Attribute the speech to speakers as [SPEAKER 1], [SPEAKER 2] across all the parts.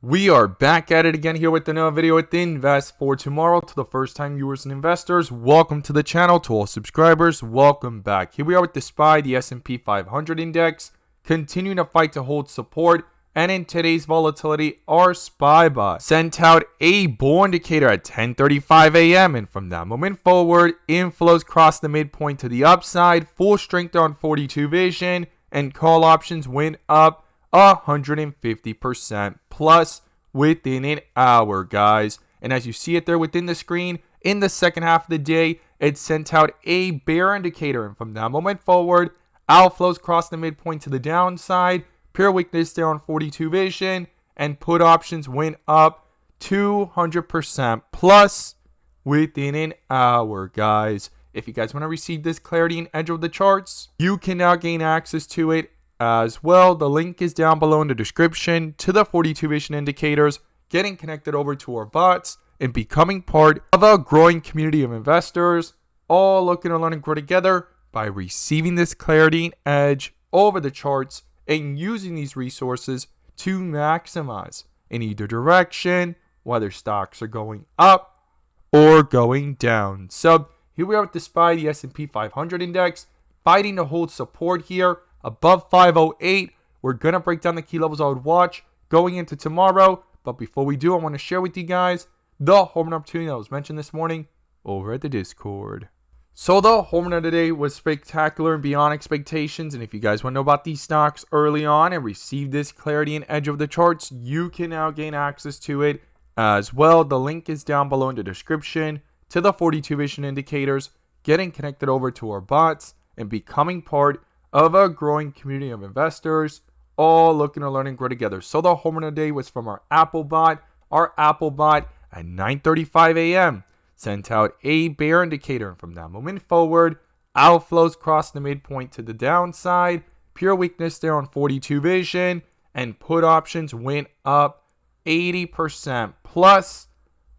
[SPEAKER 1] We are back at it again here with another video with Invest for Tomorrow. To the first time viewers and investors, welcome to the channel. To all subscribers, welcome back. Here we are with the SPY, the S&P 500 index, continuing to fight to hold support. And in today's volatility, our SPY bot sent out a bull indicator at 10:35 a.m. And from that moment forward, inflows crossed the midpoint to the upside, full strength on 42 vision, and call options went up 150% plus within an hour, guys. And as you see it there within the screen, in the second half of the day, it sent out a bear indicator. And from that moment forward, outflows crossed the midpoint to the downside, pure weakness there on 42 vision, and put options went up 200% plus within an hour, guys. If you guys want to receive this clarity and edge of the charts, you can now gain access to it as well. The link is down below in the description to the 42 vision indicators, getting connected over to our bots, and becoming part of a growing community of investors, all looking to learn and grow together by receiving this clarity and edge over the charts and using these resources to maximize in either direction, whether stocks are going up or going down. So here we are with the SPY, the S&P 500 index, fighting to hold support here above 508. We're going to break down the key levels I would watch going into tomorrow. But before we do, I want to share with you guys the home run opportunity that was mentioned this morning over at the Discord. So the home run of today was spectacular and beyond expectations. And if you guys want to know about these stocks early on and receive this clarity and edge of the charts, you can now gain access to it as well. The link is down below in the description to the 42 vision indicators, getting connected over to our bots, and becoming part of a growing community of investors, all looking to learn and grow together. So the home run of the day was from our Apple bot. Our Apple bot at 9:35 a.m. sent out a bear indicator. And from that moment forward, outflows crossed the midpoint to the downside, pure weakness there on 42 vision, and put options went up 80% plus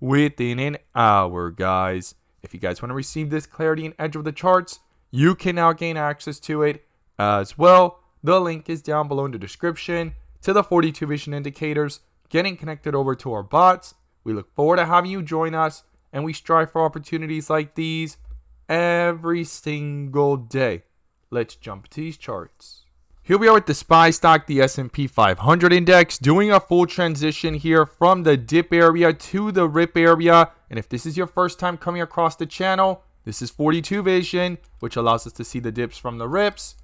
[SPEAKER 1] within an hour, guys. If you guys want to receive this clarity and edge of the charts, you can now gain access to it as well. The link is down below in the description to the 42 vision indicators, getting connected over to our bots. We look forward to having you join us, and we strive for opportunities like these every single day. Let's jump to these charts. Here we are with the SPY stock, the S&P 500 index, doing a full transition here from the dip area to the rip area. And if this is your first time coming across the channel, this is 42 vision, which allows us to see the dips from the rips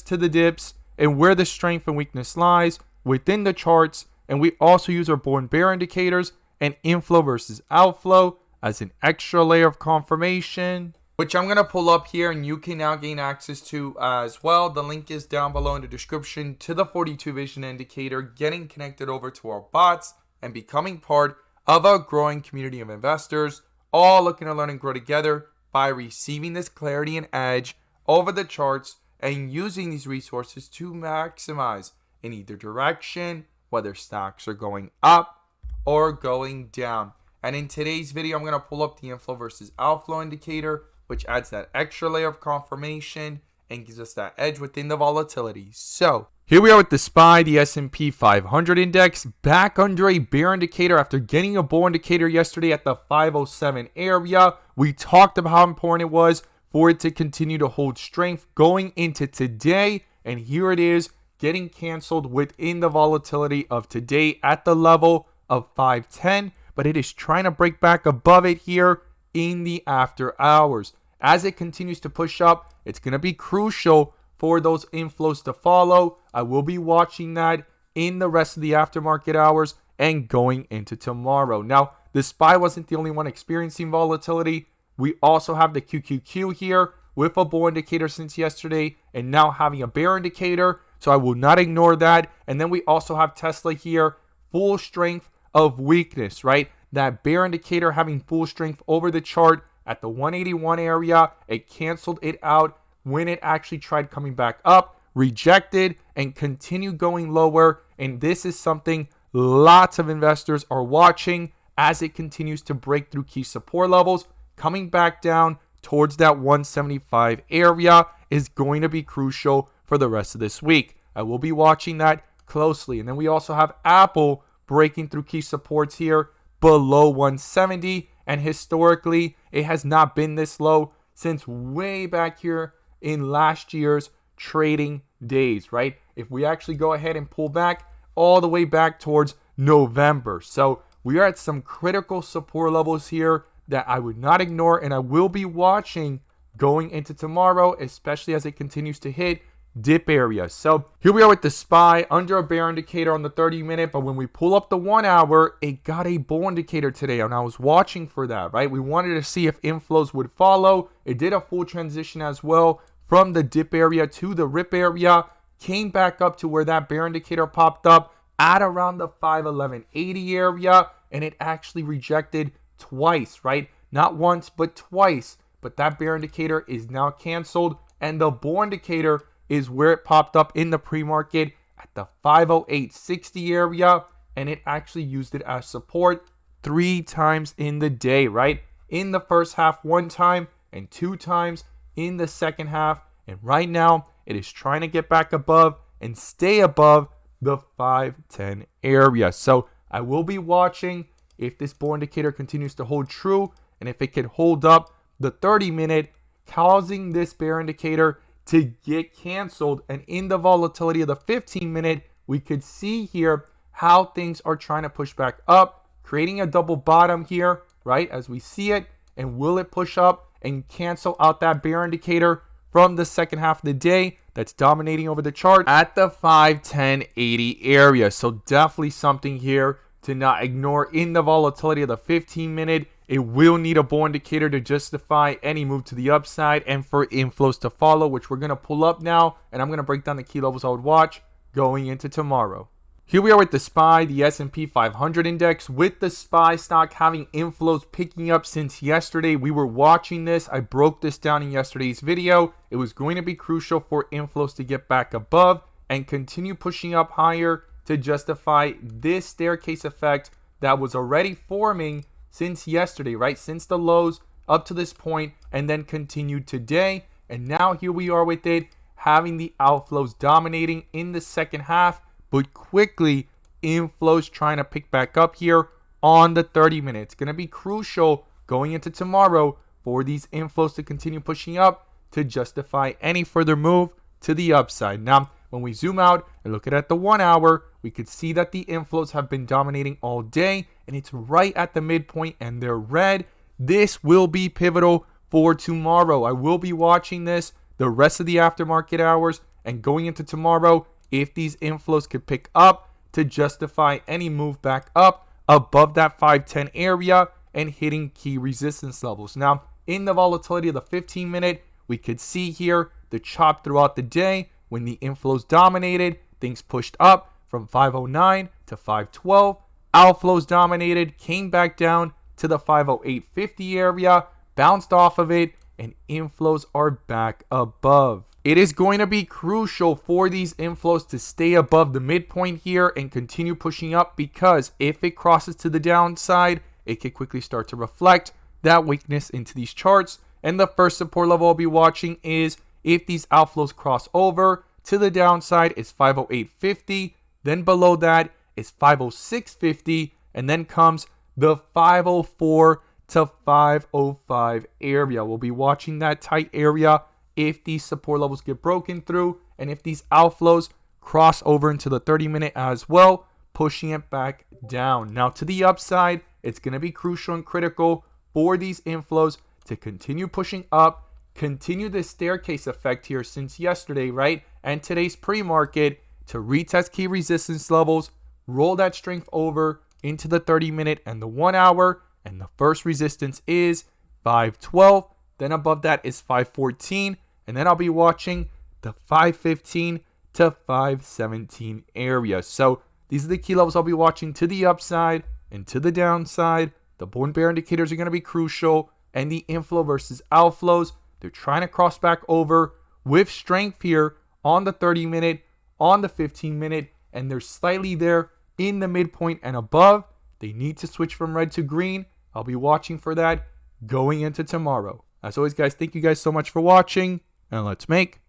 [SPEAKER 1] to the dips, and where the strength and weakness lies within the charts. And we also use our bull and bear indicators and inflow versus outflow as an extra layer of confirmation, which I'm going to pull up here and you can now gain access to as well. The link is down below in the description to the 42 vision indicator, getting connected over to our bots and becoming part of a growing community of investors, all looking to learn and grow together by receiving this clarity and edge over the charts and using these resources to maximize in either direction, whether stocks are going up or going down. And in today's video, I'm going to pull up the inflow versus outflow indicator, which adds that extra layer of confirmation and gives us that edge within the volatility. So here we are with the SPY, the S&P 500 index, back under a bear indicator after getting a bull indicator yesterday at the 507 area. We talked about how important it was for it to continue to hold strength going into today. And here it is, getting canceled within the volatility of today at the level of 510. But it is trying to break back above it here in the after hours. As it continues to push up, it's going to be crucial for those inflows to follow. I will be watching that in the rest of the aftermarket hours and going into tomorrow. Now, the SPY wasn't the only one experiencing volatility. We also have the QQQ here with a bull indicator since yesterday and now having a bear indicator. So I will not ignore that. And then we also have Tesla here, full strength of weakness, right? That bear indicator having full strength over the chart at the 181 area. It canceled it out when it actually tried coming back up, rejected, and continued going lower. And this is something lots of investors are watching as it continues to break through key support levels. Coming back down towards that 175 area is going to be crucial for the rest of this week. I will be watching that closely. And then we also have Apple breaking through key supports here below 170, and historically it has not been this low since way back here in last year's trading days, right? If we actually go ahead and pull back all the way back towards November. So we are at some critical support levels here that I would not ignore, and I will be watching going into tomorrow, especially as it continues to hit dip areas. So here we are with the SPY under a bear indicator on the 30-minute, but when we pull up the 1 hour, it got a bull indicator today, and I was watching for that, right? We wanted to see if inflows would follow. It did a full transition as well from the dip area to the rip area, came back up to where that bear indicator popped up at around the 511.80 area, and it actually rejected twice, right? Not once, but twice. But that bear indicator is now canceled, and the bull indicator is where it popped up in the pre-market at the 508.60 area, and it actually used it as support 3 times in the day, right? In the first half 1 time and 2 times in the second half, and right now it is trying to get back above and stay above the 510 area. So I will be watching if this bull indicator continues to hold true, and if it can hold up the 30-minute, causing this bear indicator to get canceled. And in the volatility of the 15-minute, we could see here how things are trying to push back up, creating a double bottom here, right, as we see it. And will it push up and cancel out that bear indicator from the second half of the day that's dominating over the chart at the 510.80 area? So definitely something here to not ignore in the volatility of the 15-minute. It will need a bull indicator to justify any move to the upside and for inflows to follow, which we're going to pull up now, and I'm going to break down the key levels I would watch going into tomorrow. Here we are with the SPY, the S&P 500 index, with the SPY stock having inflows picking up since yesterday. We were watching this. I broke this down in yesterday's video. It was going to be crucial for inflows to get back above and continue pushing up higher to justify this staircase effect that was already forming since yesterday, right? Since the lows up to this point, and then continued today. And now here we are with it having the outflows dominating in the second half, but quickly inflows trying to pick back up here on the 30-minute. It's going to be crucial going into tomorrow for these inflows to continue pushing up to justify any further move to the upside. Now, when we zoom out and look at the 1 hour, we could see that the inflows have been dominating all day, and it's right at the midpoint, and they're red. This will be pivotal for tomorrow. I will be watching this the rest of the aftermarket hours and going into tomorrow if these inflows could pick up to justify any move back up above that 510 area and hitting key resistance levels. Now, in the volatility of the 15-minute, we could see here the chop throughout the day. When the inflows dominated, things pushed up from 509 to 512. Outflows dominated, came back down to the 508.50 area, bounced off of it, and inflows are back above. It is going to be crucial for these inflows to stay above the midpoint here and continue pushing up, because if it crosses to the downside, it could quickly start to reflect that weakness into these charts. And the first support level I'll be watching is if these outflows cross over to the downside is 508.50. Then below that is 506.50. And then comes the 504 to 505 area. We'll be watching that tight area if these support levels get broken through and if these outflows cross over into the 30-minute as well, pushing it back down. Now to the upside, it's going to be crucial and critical for these inflows to continue pushing up, continue this staircase effect here since yesterday, right? And today's pre-market to retest key resistance levels, roll that strength over into the 30-minute and the 1 hour. And the first resistance is 512. Then above that is 514. And then I'll be watching the 515 to 517 area. So these are the key levels I'll be watching to the upside and to the downside. The bull and bear indicators are going to be crucial. And the inflow versus outflows, they're trying to cross back over with strength here on the 30-minute, on the 15-minute, and they're slightly there in the midpoint and above. They need to switch from red to green. I'll be watching for that going into tomorrow. As always, guys, thank you guys so much for watching, and let's make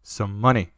[SPEAKER 1] some money.